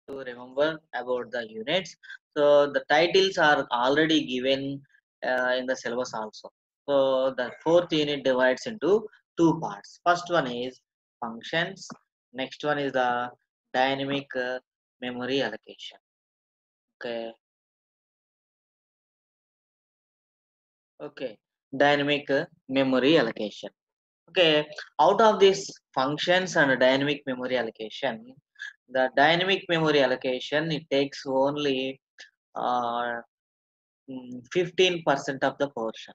to remember about the units. So the titles are already given in the syllabus also. So the fourth unit divides into two parts. First one is functions. Next one is the dynamic memory allocation. Okay. Okay. Dynamic memory allocation. Okay. Out of these functions and dynamic memory allocation, the dynamic memory allocation it takes only uh, 15% of the portion,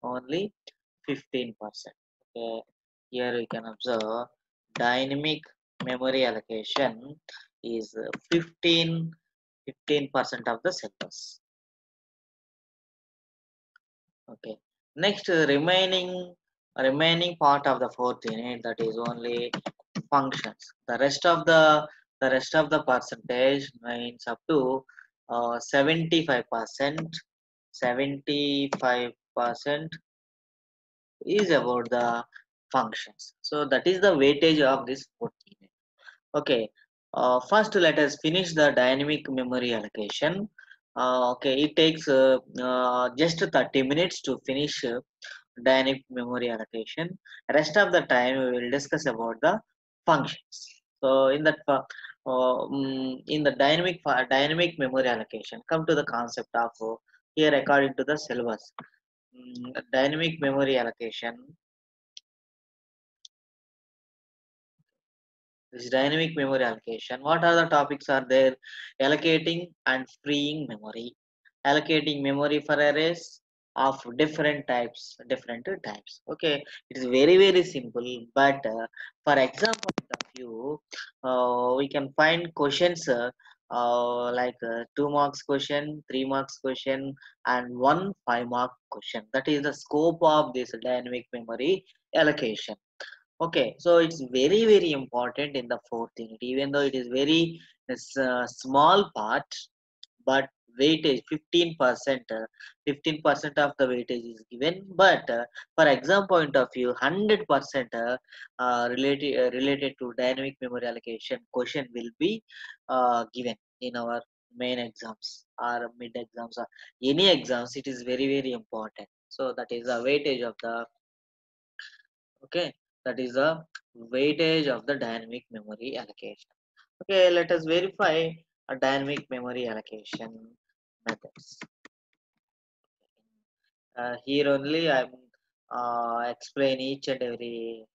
only 15%. Okay, here we can observe dynamic memory allocation is 15% of the syllabus. Okay, next remaining part of the fourth unit, that is only functions. The rest of the percentage means up to 75%. 75% is about the functions. So that is the weightage of this 14. Okay. First, let us finish the dynamic memory allocation. Okay, it takes just 30 minutes to finish dynamic memory allocation. Rest of the time, we will discuss about the functions. So, in the dynamic memory allocation, come to the concept of here according to the syllabus. Dynamic memory allocation. This dynamic memory allocation. What are the topics are there? Allocating and freeing memory. Allocating memory for arrays of different types. Okay, it is very simple. But for example, point of view, we can find questions like 2 marks question, 3 marks question, and one 5-mark question. That is the scope of this dynamic memory allocation. Okay, so it's very important in the fourth unit, even though it is very small part, but weightage 15%, 15% of the weightage is given. But for exam point of view, 100% related to dynamic memory allocation question will be given in our main exams or mid exams or any exams. It is very important. So that is the weightage of the. Okay, that is the weightage of the dynamic memory allocation. Okay, let us verify a dynamic memory allocation methods. Here only I'm explain each and every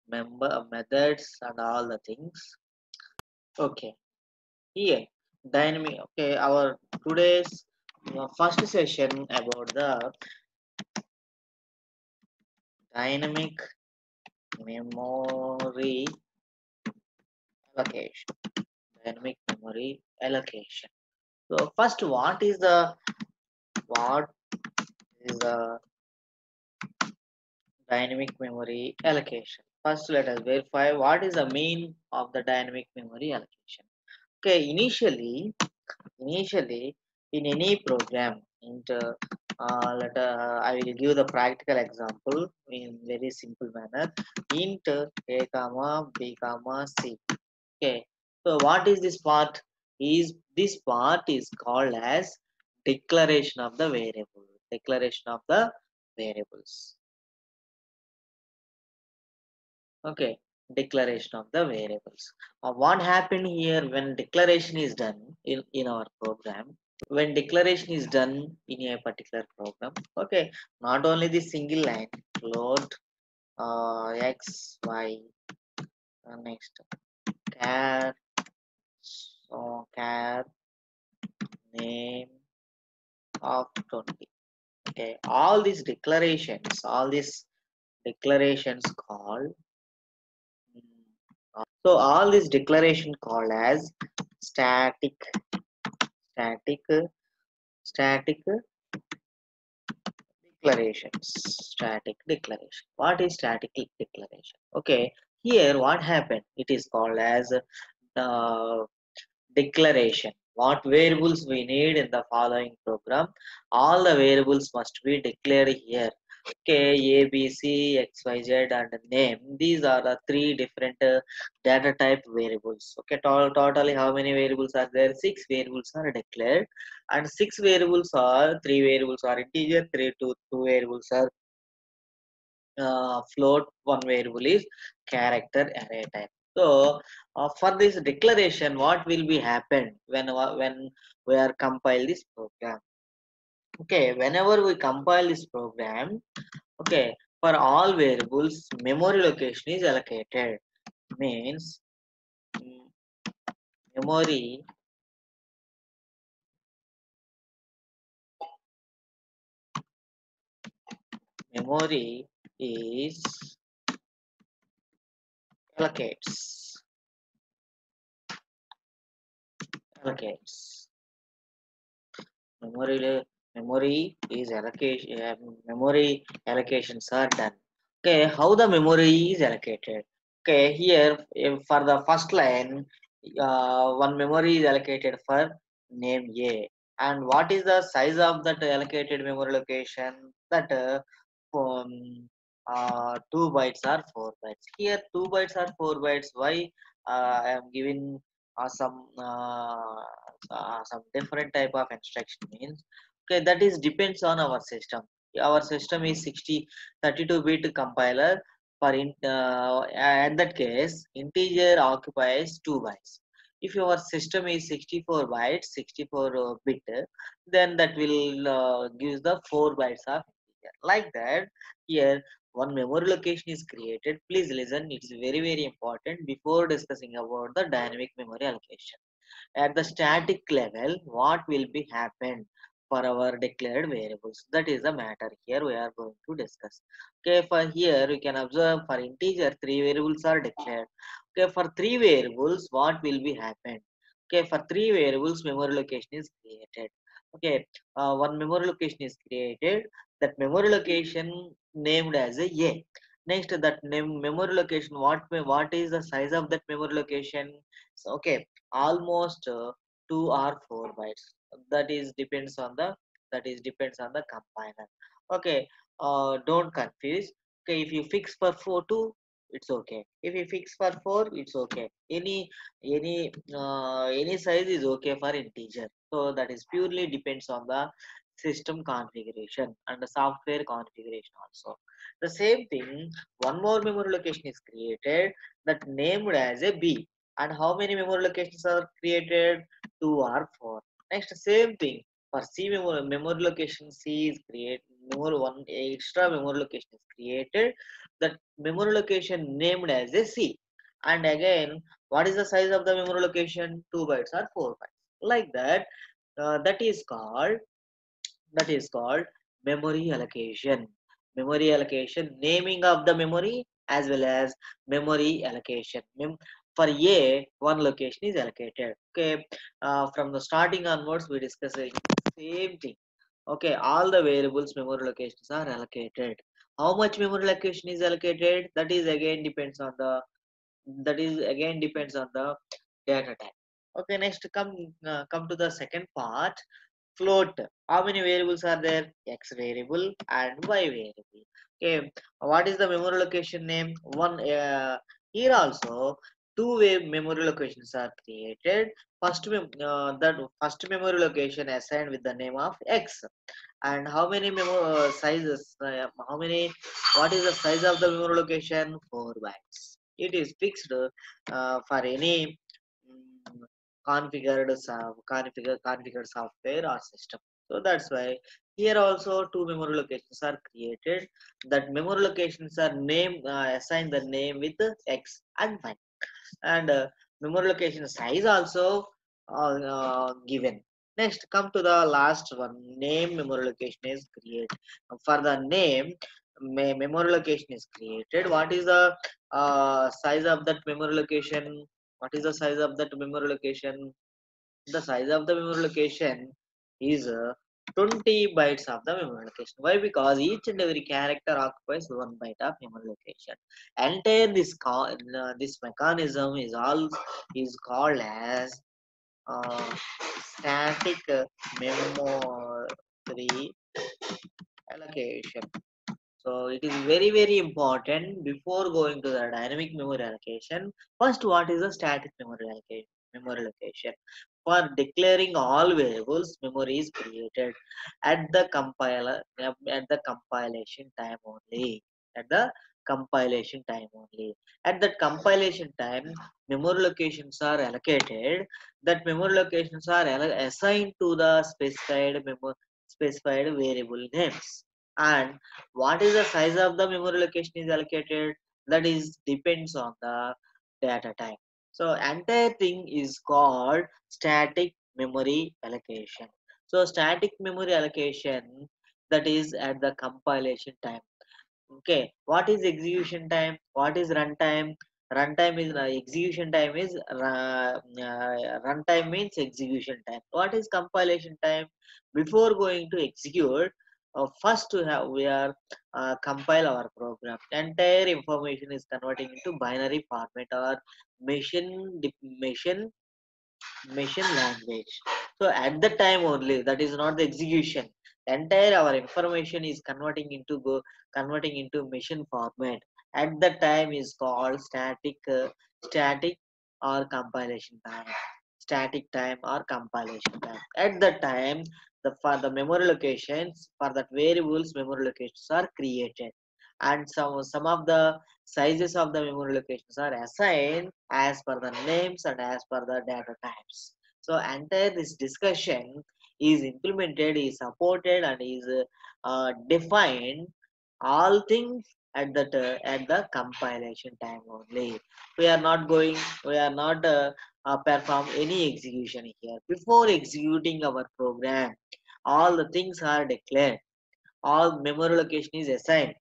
member methods and all the things. Okay, here dynamic. Okay, our today's first session about the dynamic memory allocation. Dynamic memory allocation. So first, what is the dynamic memory allocation? First, let us verify what is the mean of the dynamic memory allocation. Okay, initially in any program, I will give the practical example in very simple manner. Int a comma b comma c. Okay, so what is this part? Is this part is called as declaration of the variable. Declaration of the variables. Okay, declaration of the variables. What happened here when declaration is done in our program? When declaration is done in a particular program, okay, not only the single line load x y next char char name of 20. Okay, all these declarations called all these declaration called as static static static declarations. Static declaration. What is static declaration? Okay, here what happened? It is called as uh, declaration. What variables we need in the following program? All the variables must be declared here. Okay, A, B, C, X, Y, Z, and name. These are the three different data type variables. Okay, totally how many variables are there? Six variables are declared, and six variables are three variables are integer, two variables are float, one variable is character array type. So for this declaration, what will be happen when we are compile this program? Okay, whenever we compile this program, okay, for all variables, memory location is allocated. Means mm, memory memory is allocates allocates memory memory is allocation memory allocations are done. Okay, how the memory is allocated? Okay, here for the first line, one memory is allocated for name A, and what is the size of that allocated memory location? That um, 2 bytes or 4 bytes. Here 2 bytes or 4 bytes. Why I am giving some different type of instruction means, okay, that is depends on our system. Our system is 32-bit compiler. For at that case, integer occupies 2 bytes. If your system is 64 bytes, 64 bit, then that will give the 4 bytes of integer. Like that, here one memory location is created. Please listen, it's very important before discussing about the dynamic memory allocation. At the static level, what will be happened for our declared variables? That is the matter here we are going to discuss. Okay, for here we can observe for integer three variables are declared. Okay, for three variables, what will be happened? Okay, for three variables, memory location is created. Okay, one memory location is created. That memory location named as a A. Next, that name memory location. What is the size of that memory location? So, okay, almost 2 or 4 bytes. That is depends on the compiler. Okay, don't confuse. Okay, if you fix for 4 2, it's okay. If you fix for 4, it's okay. Any size is okay for integer. So that is purely depends on the system configuration and the software configuration also. The same thing, one more memory location is created that named as a B. And how many memory locations are created? 2 or 4. Next, same thing for C memory location. C is created. Memory one extra memory location is created. That memory location named as a C. And again, what is the size of the memory location? 2 bytes or 4 bytes. Like that, that is called memory allocation. Memory allocation, naming of the memory as well as memory allocation. For A, one location is allocated. Okay, from the starting onwards we discussing same thing. Okay, all the variables memory locations are allocated. How much memory location is allocated? That is again depends on the data type. Okay, next come to the second part, float. How many variables are there? X variable and Y variable. Okay, what is the memory location name? One here also two-way memory locations are created. That first memory location assigned with the name of X. And how many sizes? How many? What is the size of the memory location? 4 bytes. It is fixed for any mm, configured software or system. So that's why here also two memory locations are created. That memory locations are named assigned the name with X and Y, and memory location size also given. Next, come to the last one. Name memory location is created. For the name, memory location is created. What is the size of that memory location? What is the size of that memory location? The size of the memory location is 20 bytes of the memory location. Why? Because each and every character occupies 1 byte of memory location. Entire this mechanism is called as uh, static memory allocation. So it is very important before going to the dynamic memory allocation. First, what is the static memory allocation? Memory allocation. For declaring all variables, memory is created at the compiler at the compilation time only. At the compilation time only. At that compilation time, memory locations are allocated. That memory locations are assigned to the specified variable names. And what is the size of the memory location is allocated, that is depends on the data type. So entire thing is called static memory allocation. So static memory allocation, that is at the compilation time. Okay, what is execution time? What is runtime? Runtime is execution time is runtime means execution time. What is compilation time? Before going to execute, first to have we are compile our program. Entire information is converting into binary format or machine machine language. So at the time only, that is not the execution. Entire our information is converting into machine format. At the time is called static or compilation time. Static time or compilation time. At the time, the for the memory locations for that variables memory locations are created, and some of the sizes of the memory locations are assigned as per the names and as per the data types. So entire this discussion is implemented, is supported, and is defined all things at the compilation time only. We are not going, we are not perform any execution here. Before executing our program, all the things are declared, all memory location is assigned.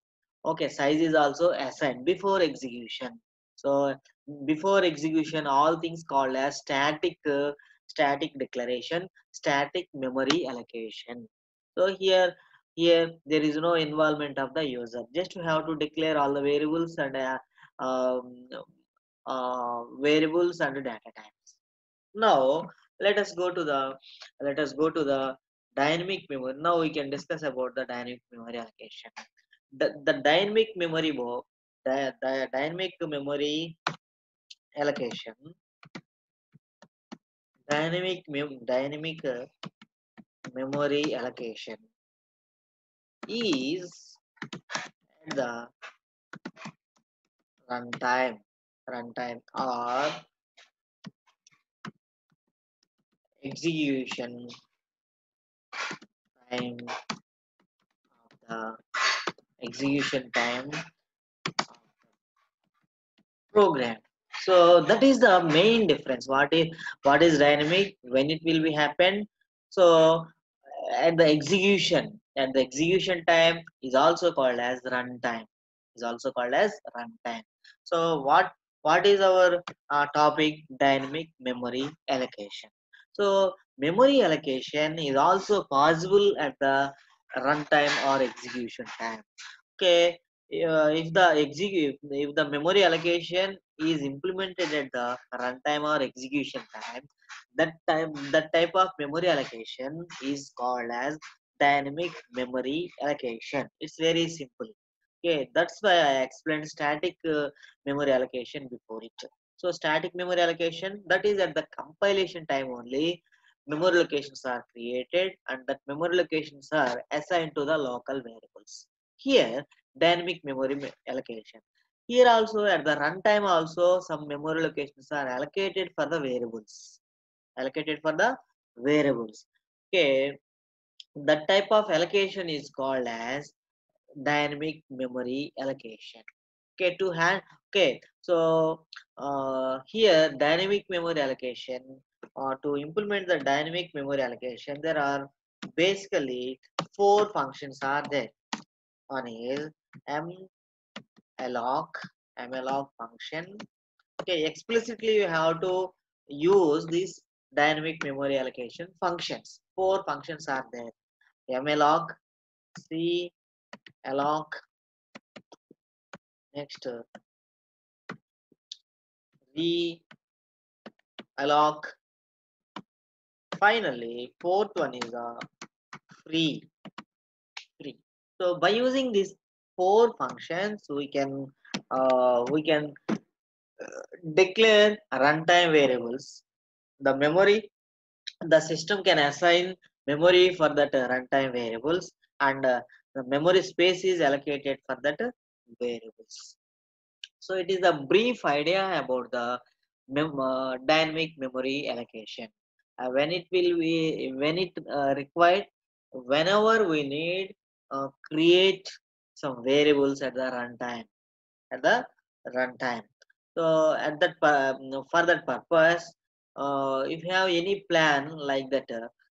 Okay, size is also assigned before execution. So before execution, all things called as static declaration, static memory allocation. So here there is no involvement of the user, just you have to declare all the variables and um, variables and data types. Now let us go to the dynamic memory. Now we can discuss about the dynamic memory allocation. The dynamic memory the dynamic memory allocation, dynamic memory allocation is the runtime or execution time of the execution time program. So that is the main difference. What is dynamic, when it will be happen? So at the execution time is also called as runtime. Is also called as runtime. So what is our topic? Dynamic memory allocation. So memory allocation is also possible at the runtime or execution time. Okay, if the memory allocation is implemented at the runtime or execution time, that type of memory allocation is called as dynamic memory allocation. It's very simple. Okay, that's why I explained static memory allocation before it. So static memory allocation, that is at the compilation time only, memory locations are created and that memory locations are assigned to the local variables. Here dynamic memory allocation. Here also at the runtime also some memory locations are allocated for the variables. Allocated for the variables. Okay, that type of allocation is called as dynamic memory allocation. Okay, to hand. Okay, so here dynamic memory allocation. To implement the dynamic memory allocation, there are basically four functions are there. One is M alloc malloc function. Okay, explicitly you have to use these dynamic memory allocation functions. Four functions are there: malloc, c alloc, next v alloc, finally fourth one is free. So by using these four functions we can declare runtime variables. The memory, the system can assign memory for that runtime variables, and the memory space is allocated for that variables. So it is a brief idea about the dynamic memory allocation. When it required, whenever we need create some variables at the runtime, at the runtime. So at that for that purpose, if you have any plan like that,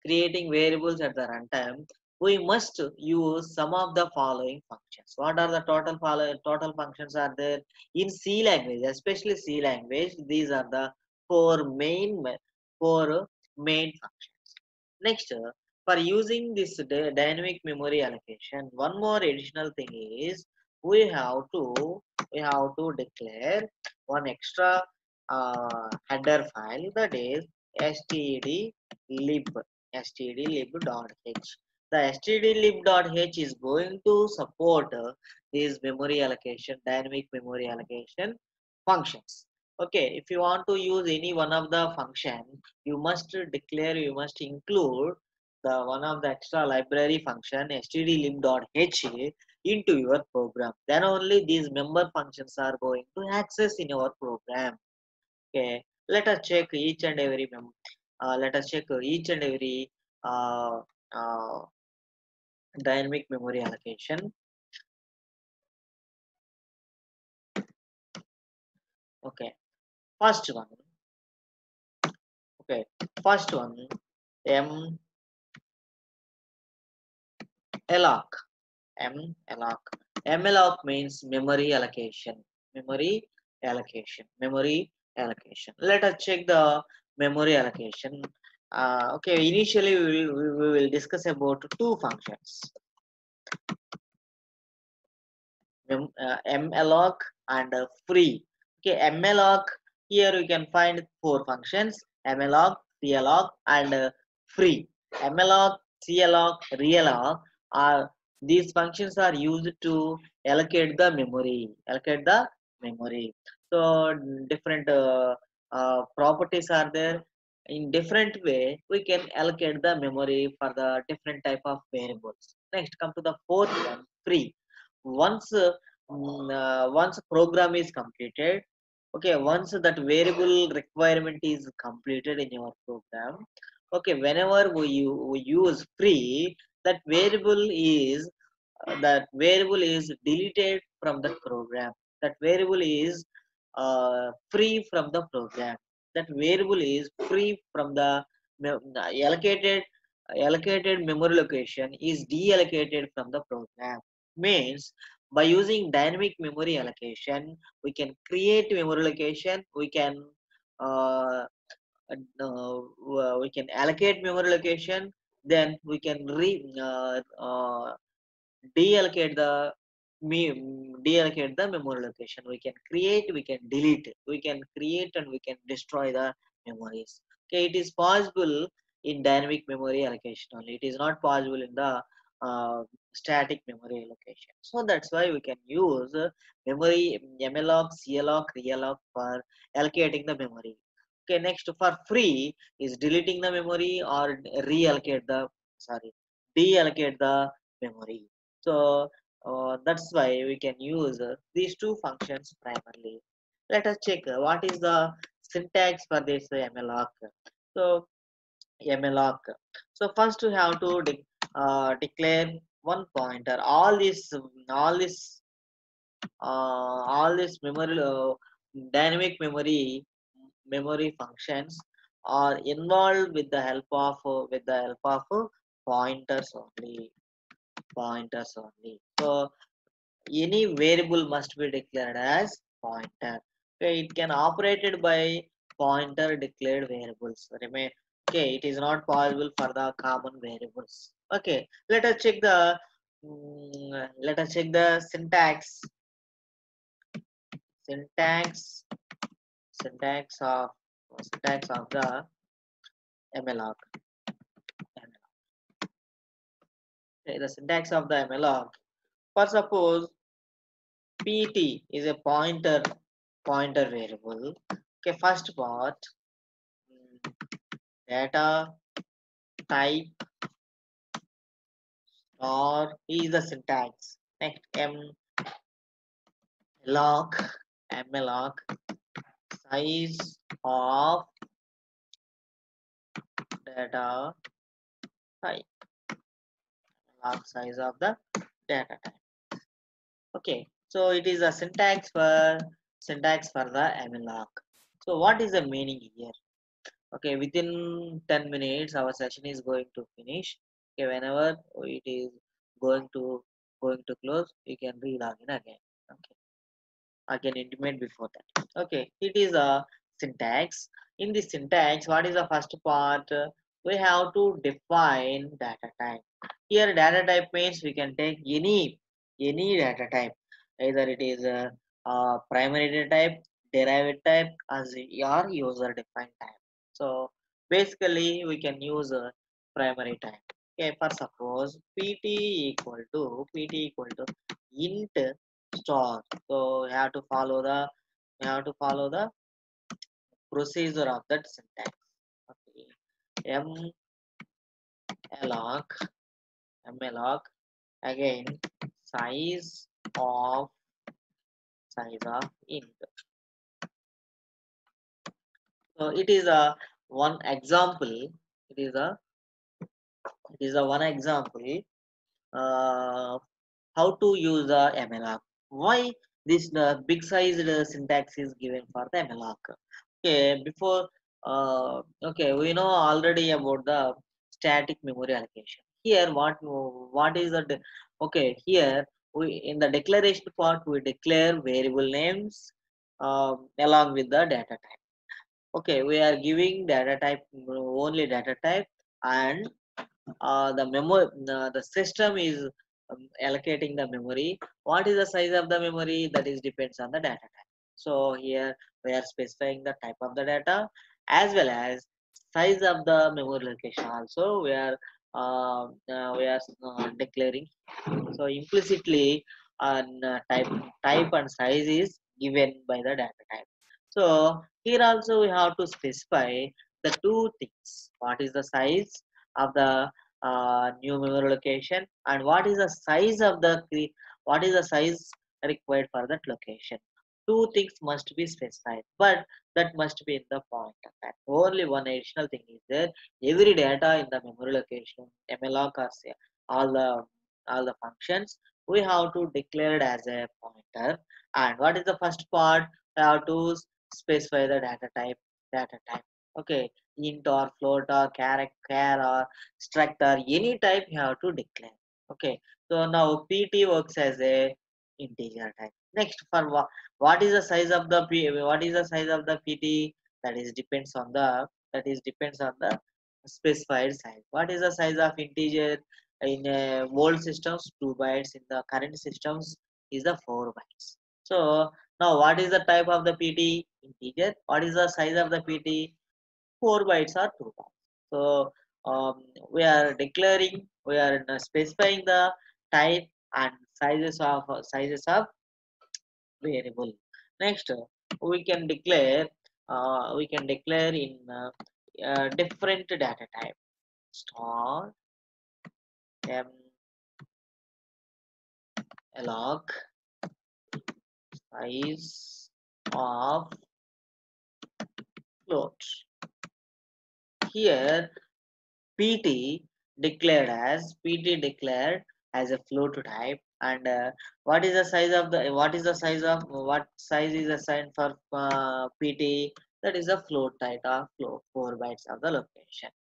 creating variables at the runtime, we must use some of the following functions. What are the total functions are there in C language, especially C language? These are the four main functions. Next, for using this dynamic memory allocation, one more additional thing is we have to we have to declare one extra header file, that is stdlib stdlib.h. The stdlib.h is going to support these memory allocation, dynamic memory allocation functions. Okay, if you want to use any one of the function, you must declare, you must include the one of the extra library function stdlib.h into your program. Then only these member functions are going to access in your program. Okay, let us check each and every uh, uh, dynamic memory allocation. Okay, first one. Okay, first one, m alloc. malloc. Malloc means memory allocation. Memory Memory allocation. Let us check the memory allocation. Okay, initially we will discuss about two functions, malloc and free. Okay, malloc, here we can find four functions: malloc, calloc, and free. Malloc, calloc, realloc are these functions are used to allocate the memory. So different properties are there. In different way, we can allocate the memory for the different type of variables. Next, come to the fourth one, free. Once a program is completed, okay, once that variable requirement is completed in your program, okay, whenever we use free, that variable is deleted from the program. That variable is free from the program. That variable is free from the allocated memory location is deallocated from the program. Means, by using dynamic memory allocation, we can create memory location, uh, we can allocate memory location, then we can deallocate the deallocate the memory location. We can create, we can delete, we can create, and we can destroy the memories. Okay, it is possible in dynamic memory allocation only. It is not possible in the uh, static memory allocation. So that's why we can use memory malloc, calloc, realloc for allocating the memory. Okay, next, for free is deleting the memory or reallocate the sorry deallocate the memory. So that's why we can use these two functions primarily. Let us check what is the syntax for this malloc. So malloc. So first we have to declare one pointer. All this memory dynamic memory functions are involved with the help of pointers only. So any variable must be declared as pointer. Okay, it can operated by pointer declared variables. Okay, it is not possible for the common variables. Okay, let us check the syntax syntax of syntax of the malloc. Okay, the syntax of the malloc. For suppose PT is a pointer variable. Okay, first part, data type or is the syntax. Next, mloc size of data type, mloc size of the data type. Okay, so it is a syntax for the mloc. So what is the meaning here? Okay, within 10 minutes our session is going to finish. Okay, whenever it is going to close, you can re-log in again. Okay, I can intimate before that. Okay, it is a syntax. In the syntax, what is the first part? We have to define data type. Here data type means we can take any data type, either it is a primary data type, derived type, as your user defined type. So basically we can use a primary type. Okay, for suppose pt equal to int star. So you have to follow the procedure of that syntax. Okay. mloc mloc again size of int. So it is a one example. It is a one example uh, how to use the mloc. Why this big sized syntax is given for the mloc? Okay, before okay, we know already about the static memory allocation. Here, what is the okay? Here we in the declaration part we declare variable names along with the data type. Okay, we are giving data type only data type, and the system is allocating the memory. What is the size of the memory? That is depends on the data type. So here we are specifying the type of the data as well as size of the memory location also we are declaring. So implicitly type and size is given by the data type. So here also we have to specify the two things: what is the size of the new memory location, and what is the size of the what is the size required for that location. Two things must be specified, but that must be in the point of that. Only one additional thing is there: every data in the memory location, mloc or say all the functions, we have to declare it as a pointer. And what is the first part? We have to specify the data type. Okay, int or float or char or struct or any type you have to declare. Okay, so now pt works as a integer type. Next, for what is the size of the what is the size of the pt? That is depends on the specified size. What is the size of integer? In old systems 2 bytes, in the current systems is the 4 bytes. So now what is the type of the pt? Integer. What is the size of the pt? 4 bytes or 2 bytes. So um, we are specifying the type and sizes of variable. Next, we can declare in different data type: star, mloc, size of float. Here pt declared as a float type. And what size is assigned for pt? That is a float type of float, 4 bytes of the location.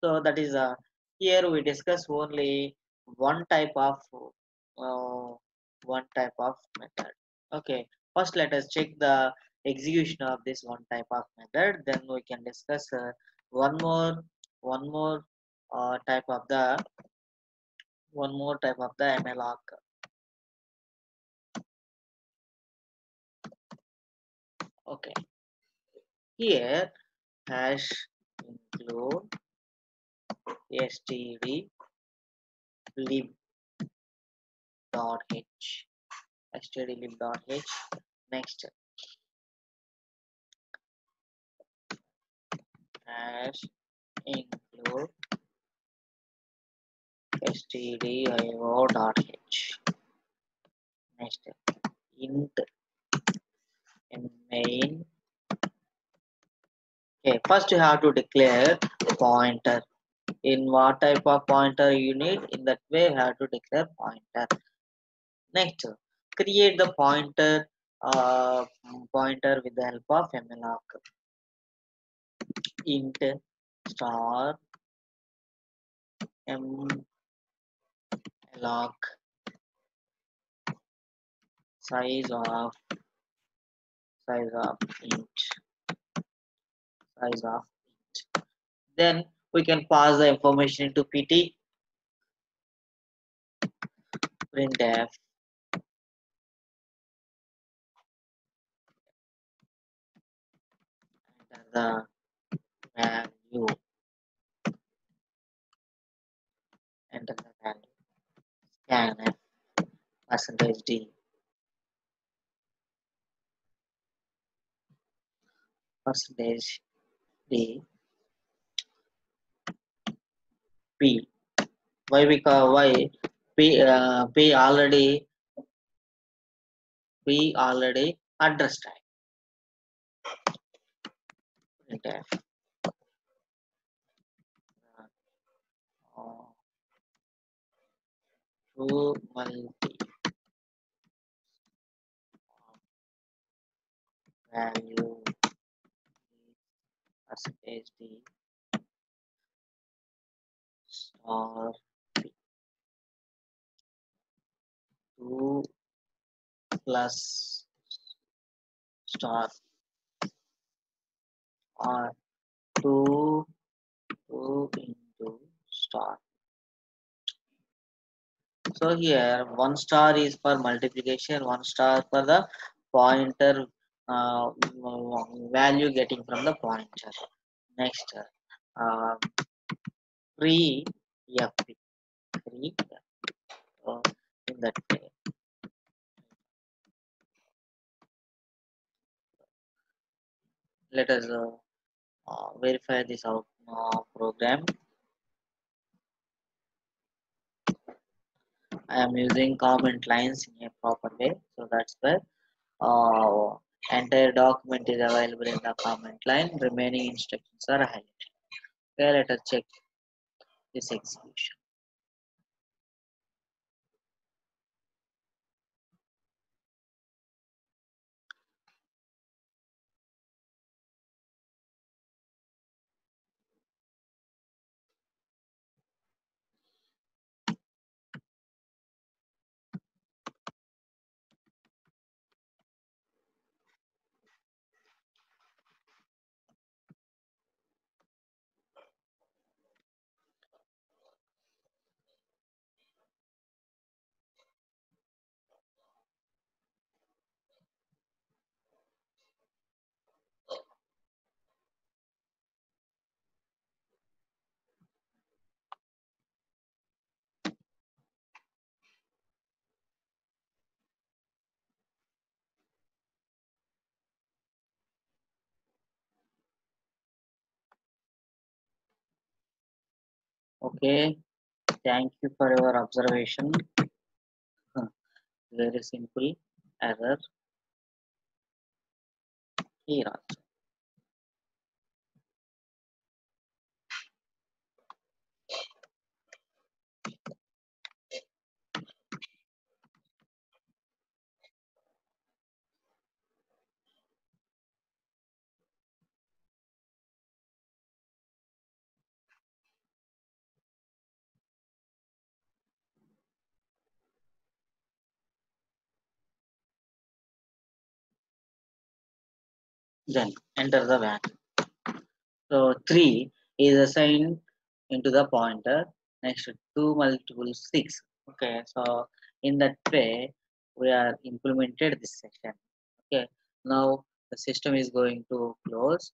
So that is here we discuss only one type of uh, method. Okay, first let us check the execution of this one type of method. Then we can discuss one more one more type of the mloc. Okay, here hash include std lib dot h stdlib.h. Next, hash include stdio.h. Next, int in main. Okay, first you have to declare pointer. In what type of pointer you need, in that way you have to declare pointer. Next, create the pointer with the help of malloc. Int star malloc size of int size of int. Then we can pass the information into pt printf. Enter the value. Enter the value. Scanf percentage d percentage d p. Why? Because why p already address type. Printf uh, true multi value percentage d star p 2 plus star or 2 into star. So here one star is for multiplication, one star for the pointer value getting from the pointer. Next, uh, free fp free. So in that way, let us verify this out program. I am using comment lines in a proper way, so that's why entire document is available in the comment line. Remaining instructions are highlighted. Okay, let us check this execution. Okay, thank you for your observation. Very simple error here also. Then enter the value. So 3 is assigned into the pointer. Next 2 multiple 6. Okay, so in that way we are implemented this section. Okay, now the system is going to close.